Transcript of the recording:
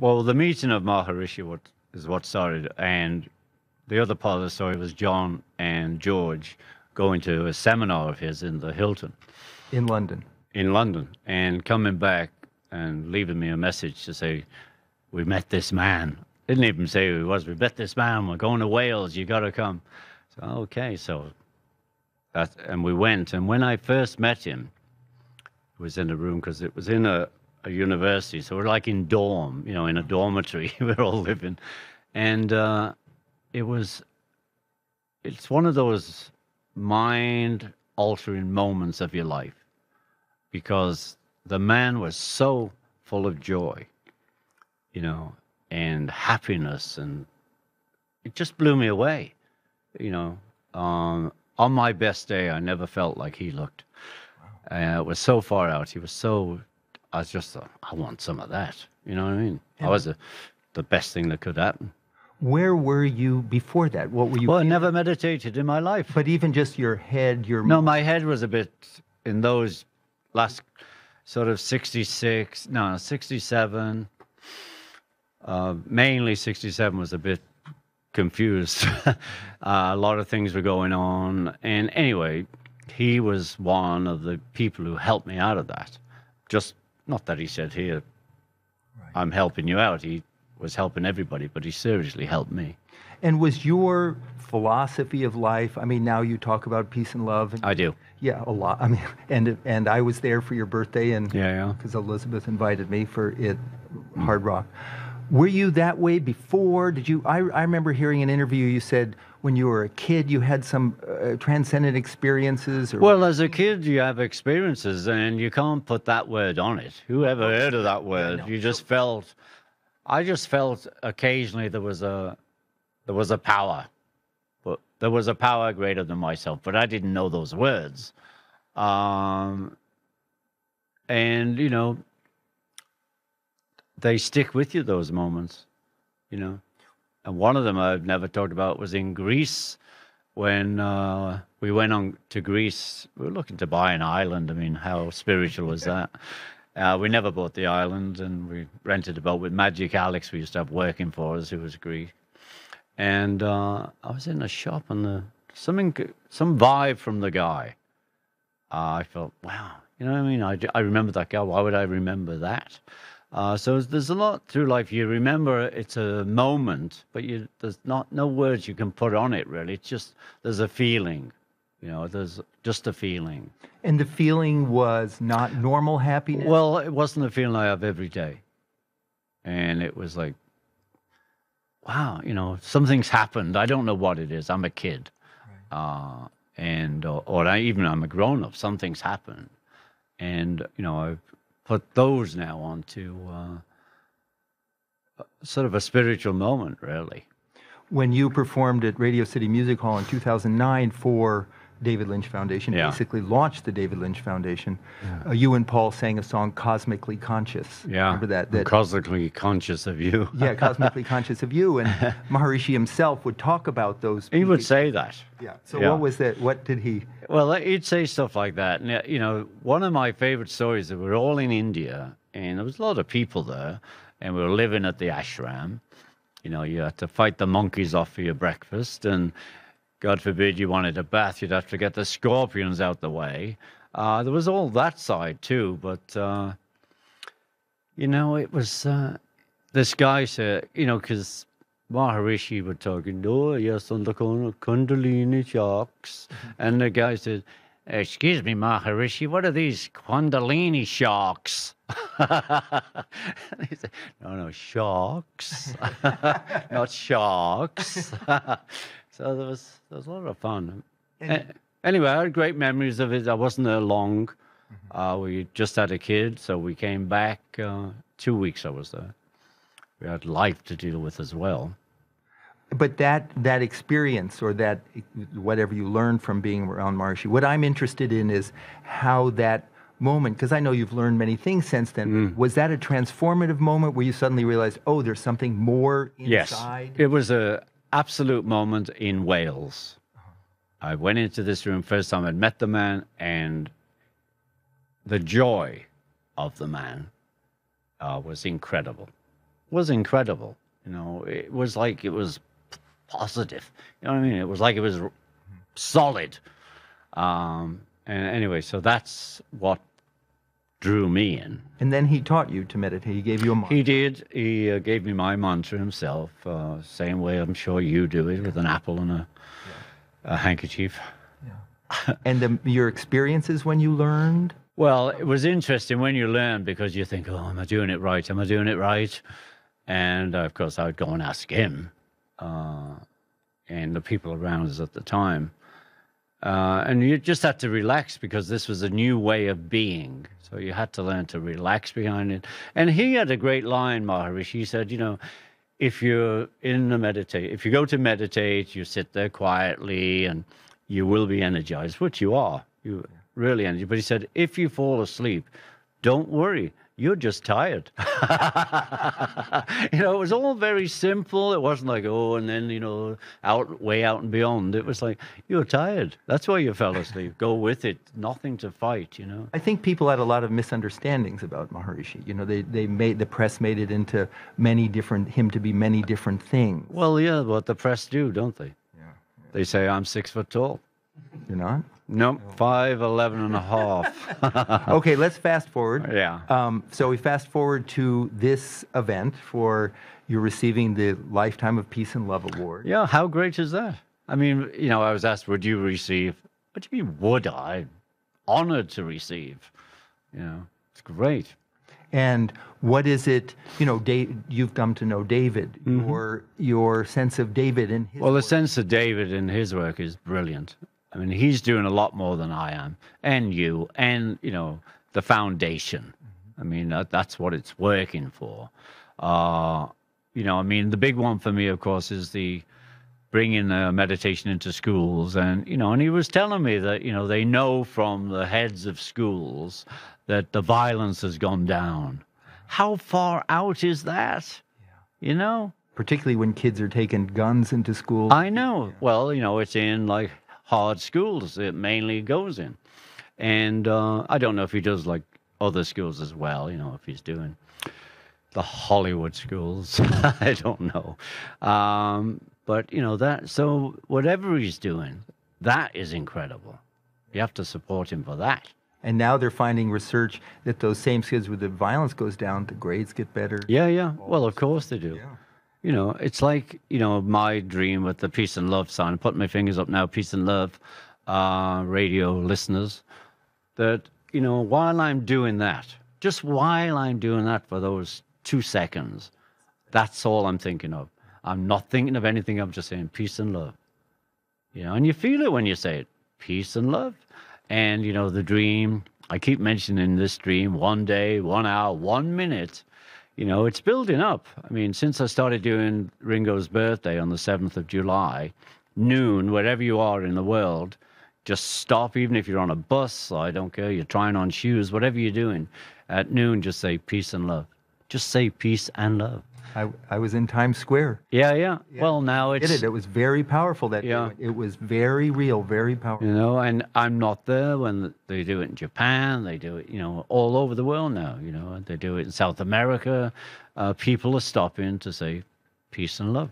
Well, the meeting of Maharishi is what started, and the other part of the story was John and George going to a seminar of his in the Hilton. In London. In London, and coming back and leaving me a message to say, we met this man. Didn't even say who he was. We met this man. We're going to Wales. You got to come. So, okay, so and we went. And when I first met him, it was in a room because it was in a university. So we're like in dorm, in a dormitory. We're all living. And it's one of those mind-altering moments of your life, because the man was so full of joy, and happiness, and it just blew me away. On my best day, I never felt like he looked. Wow. It was so far out. I was just thought, I want some of that. You know what I mean? Yeah. I was the best thing that could happen. Where were you before that? What were you? Well, I never meditated in my life. But even just your head, No, my head was a bit in those last sort of 67. Mainly 67 was a bit confused. A lot of things were going on. And anyway, he was one of the people who helped me out of that. Just not that he said, here, right, I'm helping you out. He was helping everybody, but he seriously helped me. And was your philosophy of life, I mean, now you talk about peace and love. I do. Yeah, a lot. I mean, and I was there for your birthday, and yeah, because Elizabeth invited me for it, Hard Rock. Were you that way before? Did you? I remember hearing an interview. You said when you were a kid, you had some transcendent experiences. Well, as a kid, you have experiences, and you can't put that word on it. Who ever heard of that word? Yeah, no. You just felt. I just felt occasionally there was a power, but there was a power greater than myself. But I didn't know those words, and they stick with you, those moments, And one of them I've never talked about was in Greece, when we went on to Greece. We were looking to buy an island. I mean, how spiritual was that? We never bought the island, and we rented a boat with Magic Alex, we used to have working for us, who was Greek. And I was in a shop, and some vibe from the guy. I felt, wow, you know what I mean? I remember that guy. Why would I remember that? So there's a lot through life. You remember it's a moment, but there's no words you can put on it, really. It's just, there's a feeling, there's just a feeling. And the feeling was not normal happiness? Well, it wasn't a feeling I have every day. And it was like, wow, something's happened. I don't know what it is. I'm a kid. Right. I'm a grown-up. Something's happened. And, I've put those now onto sort of a spiritual moment, really. When you performed at Radio City Music Hall in 2009 for David Lynch Foundation, basically launched the David Lynch Foundation, you and Paul sang a song, Cosmically Conscious. Yeah, remember that? Cosmically Conscious of You. Yeah, Cosmically Conscious of You. And Maharishi himself would talk about those. He would say that. Yeah. So what was that? What did he? Well, he'd say stuff like that. And, one of my favorite stories, that we're all in India, and there was a lot of people there, and we were living at the ashram. You had to fight the monkeys off for your breakfast, and God forbid you wanted a bath, you'd have to get the scorpions out the way. There was all that side too, but, it was, this guy said, because Maharishi were talking, oh, yes, on the Kundalini shocks. And the guy said, excuse me, Maharishi, what are these Kundalini shocks? He said, no, sharks, not sharks. So there was a lot of fun. Anyway, I had great memories of it. I wasn't there long. We just had a kid, so we came back. 2 weeks I was there. We had life to deal with as well. But that experience, or that whatever you learned from being around Maharishi, what I'm interested in is how that moment, because I know you've learned many things since then, was that a transformative moment where you suddenly realized, oh, there's something more inside? Yes, it was an absolute moment in Wales. I went into this room first time, I'd met the man, and the joy of the man was incredible. was incredible. You know, it was like it was positive. You know what I mean? It was like it was solid. And anyway, so that's what drew me in. And then he taught you to meditate. He gave you a mantra. He did. He gave me my mantra himself, same way I'm sure you do it, with an apple and a handkerchief. Yeah. And your experiences when you learned? Well, it was interesting when you learn, because you think, oh, am I doing it right? Am I doing it right? And, of course, I would go and ask him and the people around us at the time. And you just had to relax, because this was a new way of being. So you had to learn to relax behind it. And he had a great line, Maharishi. He said, you know, if you're if you go to meditate, you sit there quietly and you will be energized, which you are. You really energized. But he said, if you fall asleep, don't worry. You're just tired. You know, it was all very simple. It wasn't like, oh, and then, you know, way out and beyond. It was like, you're tired. That's why you fell asleep. Go with it. Nothing to fight, you know. I think people had a lot of misunderstandings about Maharishi. You know, the press made it into him to be many different things. Well, yeah, what the press do, don't they? Yeah. They say I'm 6 foot tall. You're not? Nope, 5'11" and a half. Okay, let's fast forward. Yeah. So we fast forward to this event for you're receiving the Lifetime of Peace and Love Award. Yeah, how great is that? I mean, you know, I was asked, would you receive? What do you mean, would I? Honored to receive. You know, it's great. And what is it, you know, you've come to know David, your sense of David and his work. The sense of David in his work is brilliant. I mean, he's doing a lot more than I am, and you, and, you know, the foundation. I mean, that's what it's working for. You know, I mean, the big one for me, of course, is the bringing meditation into schools. And, you know, and he was telling me that, you know, they know from the heads of schools that the violence has gone down. How far out is that? Yeah. You know? Particularly when kids are taking guns into school. I know. Yeah. Well, you know, it's in, like, hard schools it mainly goes in. And I don't know if he does like other schools as well, you know, if he's doing the Hollywood schools. I don't know. But, you know, so whatever he's doing, that is incredible. You have to support him for that. And now they're finding research that those same kids where the violence goes down, the grades get better. Yeah, yeah. Well, of course they do. Yeah. You know, it's like, you know, my dream with the peace and love sign. I'm putting my fingers up now, peace and love, radio listeners, that, you know, while I'm doing that, just while I'm doing that for those 2 seconds, that's all I'm thinking of. I'm not thinking of anything. I'm just saying peace and love. You know, and you feel it when you say it, peace and love. And, you know, the dream, I keep mentioning this dream, 1 day, 1 hour, 1 minute. You know, it's building up. I mean, since I started doing Ringo's birthday on the 7th of July, noon, wherever you are in the world, just stop, even if you're on a bus, I don't care, you're trying on shoes, whatever you're doing, at noon, just say peace and love. Just say peace and love. I was in Times Square. Yeah. Well, now it's... It was very powerful that day. It was very real, very powerful. You know, and I'm not there when they do it in Japan. They do it, you know, all over the world now, you know. They do it in South America. People are stopping to say peace and love.